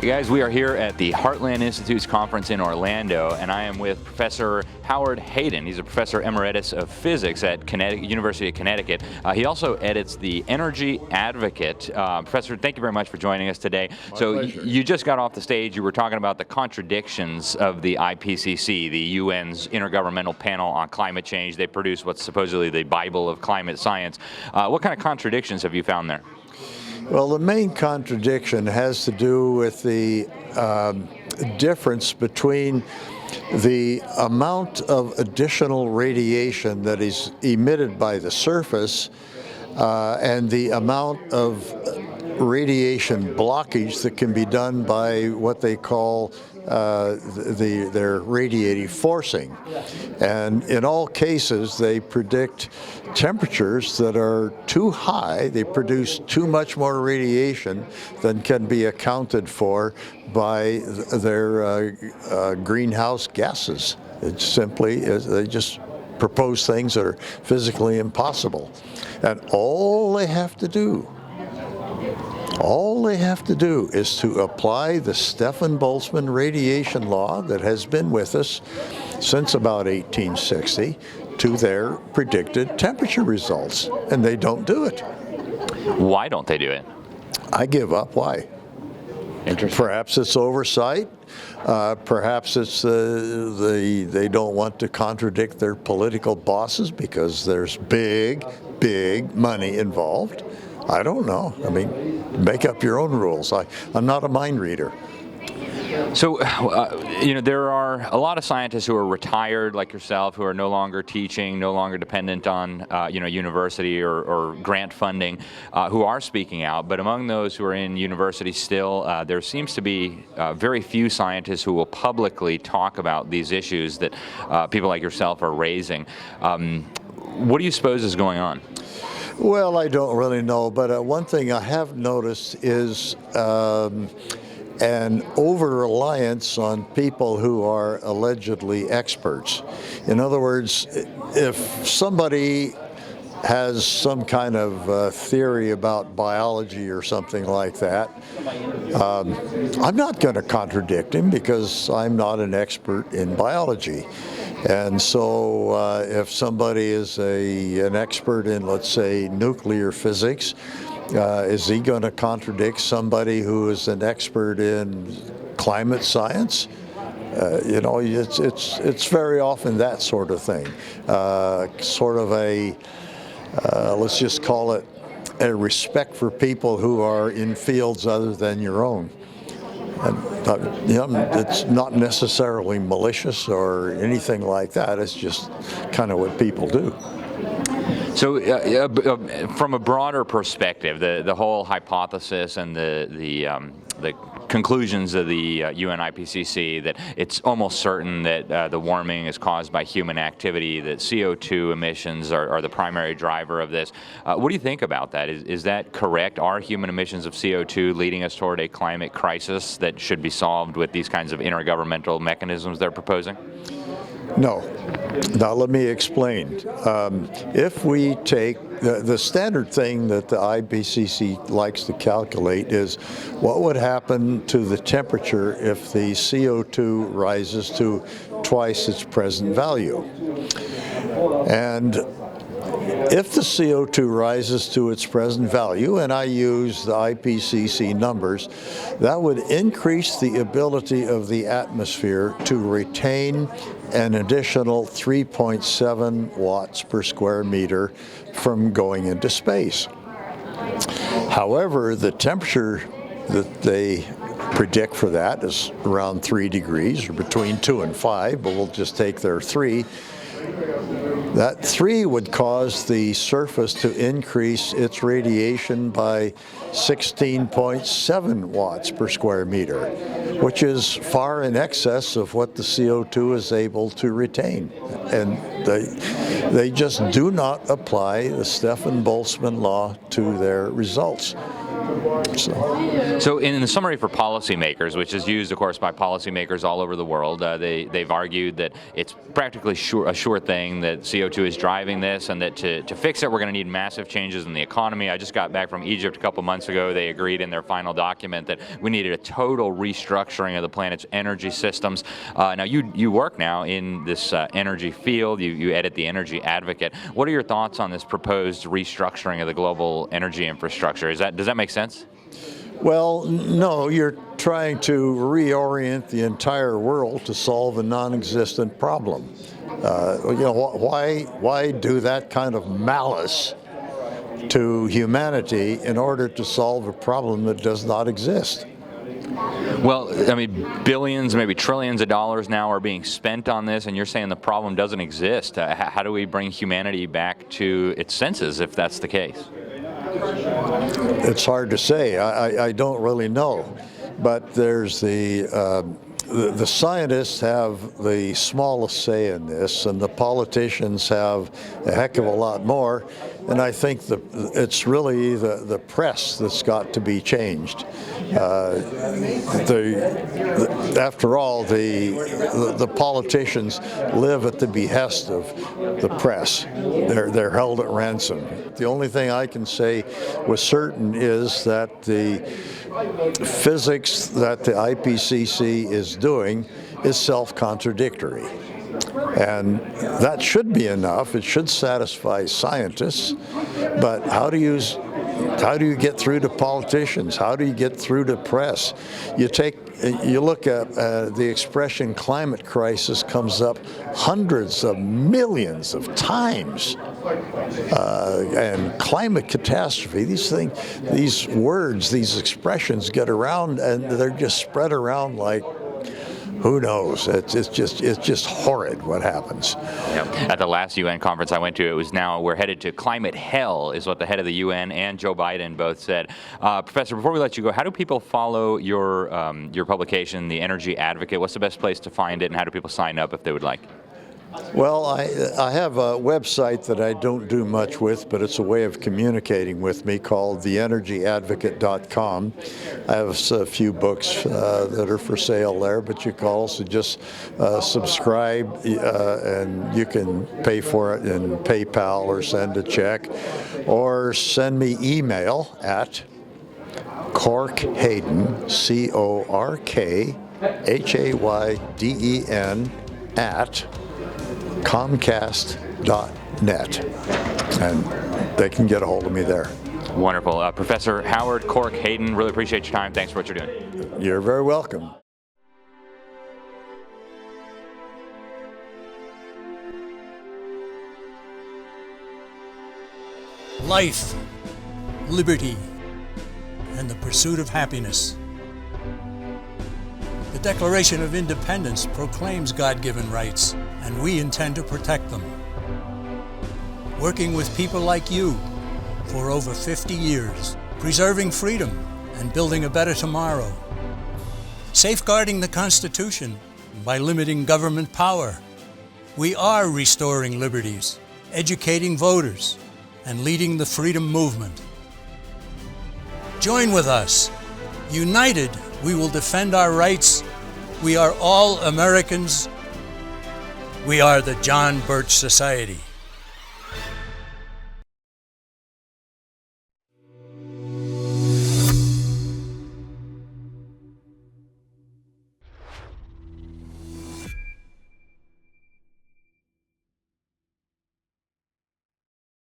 Hey guys, we are here at the Heartland Institute's conference in Orlando, and I am with Professor Howard Hayden. He's a Professor Emeritus of Physics at University of Connecticut. He also edits the Energy Advocate. Professor, thank you very much for joining us today. My pleasure. You just got off the stage. You were talking about the contradictions of the IPCC, the UN's Intergovernmental Panel on Climate Change. They produce what's supposedly the Bible of climate science. What kind of contradictions have you found there? Well, the main contradiction has to do with the difference between the amount of additional radiation that is emitted by the surface and the amount of radiation blockage that can be done by what they call their radiative forcing. And in all cases, they predict temperatures that are too high. They produce too much more radiation than can be accounted for by their greenhouse gases. It's simply, they just propose things that are physically impossible. And all they have to do is to apply the Stefan-Boltzmann radiation law that has been with us since about 1860 to their predicted temperature results, and they don't do it. Why don't they do it? I give up. Why? Interesting. Perhaps it's oversight. Perhaps it's they don't want to contradict their political bosses because there's big money involved. I don't know. I mean, make up your own rules. I'm not a mind reader. So, there are a lot of scientists who are retired, like yourself, who are no longer teaching, no longer dependent on, university or grant funding, who are speaking out. But among those who are in university still, there seems to be very few scientists who will publicly talk about these issues that people like yourself are raising. What do you suppose is going on? Well, I don't really know, but one thing I have noticed is an over-reliance on people who are allegedly experts. In other words, if somebody has some kind of theory about biology or something like that, I'm not going to contradict him because I'm not an expert in biology. And so if somebody is an expert in, let's say, nuclear physics, is he going to contradict somebody who is an expert in climate science? It's very often that sort of thing. Sort of a, let's just call it a respect for people who are in fields other than your own. And, it's not necessarily malicious or anything like that. It's just kind of what people do. So, from a broader perspective, the whole hypothesis and the conclusions of the UN IPCC that it's almost certain that the warming is caused by human activity, that CO2 emissions are the primary driver of this. What do you think about that? Is that correct? Are human emissions of CO2 leading us toward a climate crisis that should be solved with these kinds of intergovernmental mechanisms they're proposing? No. Now let me explain. If we take the standard thing that the IPCC likes to calculate is what would happen to the temperature if the CO2 rises to twice its present value. And if the CO2 rises to its present value, and I use the IPCC numbers, that would increase the ability of the atmosphere to retain an additional 3.7 watts per square meter from going into space. However, the temperature that they predict for that is around 3 degrees, or between 2 and 5, but we'll just take their 3. That 3 would cause the surface to increase its radiation by 16.7 watts per square meter, which is far in excess of what the CO2 is able to retain. And they just do not apply the Stefan-Boltzmann law to their results. So in the summary for policymakers, which is used, of course, by policymakers all over the world, they've argued that it's practically a sure thing that CO2 is driving this, and that to fix it, we're going to need massive changes in the economy. I just got back from Egypt a couple months ago. They agreed in their final document that we needed a total restructuring of the planet's energy systems. Now, you work now in this energy field. You edit the Energy Advocate. What are your thoughts on this proposed restructuring of the global energy infrastructure? Does that make sense? Well, no, you're trying to reorient the entire world to solve a non-existent problem. Why do that kind of malice to humanity in order to solve a problem that does not exist? Well, I mean, billions, maybe trillions of dollars now are being spent on this, and you're saying the problem doesn't exist. How do we bring humanity back to its senses if that's the case? It's hard to say. I don't really know. But there's the scientists have the smallest say in this, and the politicians have a heck of a lot more. And I think it's really the press that's got to be changed. After all, the politicians live at the behest of the press. They're held at ransom. The only thing I can say with certain is that the physics that the IPCC is doing is self-contradictory. And that should be enough. It should satisfy scientists. But how do you get through to politicians? How do you get through to press? You look at the expression climate crisis comes up hundreds of millions of times. And climate catastrophe, these words, these expressions get around, and they're just spread around like, who knows? It's just horrid what happens. Yep. At the last UN conference I went to, we're headed to climate hell, is what the head of the UN and Joe Biden both said. Professor, before we let you go, how do people follow your publication, The Energy Advocate? What's the best place to find it, and how do people sign up if they would like? Well, I have a website that I don't do much with, but it's a way of communicating with me called theenergyadvocate.com. I have a few books that are for sale there, but you can also just subscribe, and you can pay for it in PayPal or send a check, or send me email at Cork Hayden, CorkHayden at Comcast.net, and they can get a hold of me there. Wonderful. Professor Howard Cork Hayden, really appreciate your time. Thanks for what you're doing. You're very welcome. Life, liberty, and the pursuit of happiness. The Declaration of Independence proclaims God-given rights, and we intend to protect them. Working with people like you for over 50 years, preserving freedom and building a better tomorrow. Safeguarding the Constitution by limiting government power. We are restoring liberties, educating voters, and leading the freedom movement. Join with us. United, we will defend our rights. We are all Americans. We are the John Birch Society.